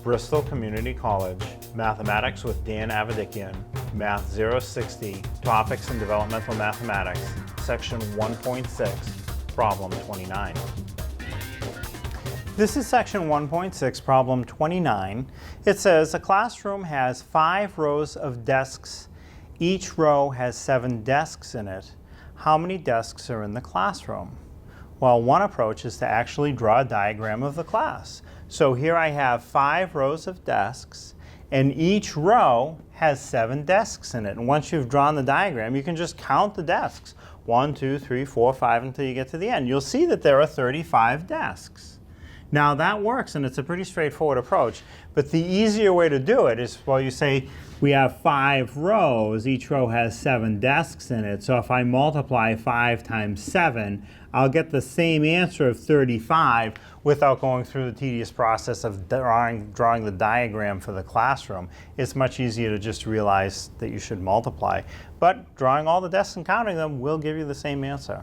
Bristol Community College, Mathematics with Dan Avedikian, Math 060, Topics in Developmental Mathematics, Section 1.6, Problem 29. This is Section 1.6, Problem 29. It says a classroom has 5 rows of desks. Each row has 7 desks in it. How many desks are in the classroom? Well, one approach is to actually draw a diagram of the class. So here I have 5 rows of desks, and each row has 7 desks in it. And once you've drawn the diagram, you can just count the desks. 1, 2, 3, 4, 5 until you get to the end. You'll see that there are 35 desks. Now that works, and it's a pretty straightforward approach. But the easier way to do it is, well, you say we have 5 rows. Each row has 7 desks in it. So if I multiply 5 times 7, I'll get the same answer of 35 without going through the tedious process of drawing the diagram for the classroom. It's much easier to just realize that you should multiply. But drawing all the desks and counting them will give you the same answer.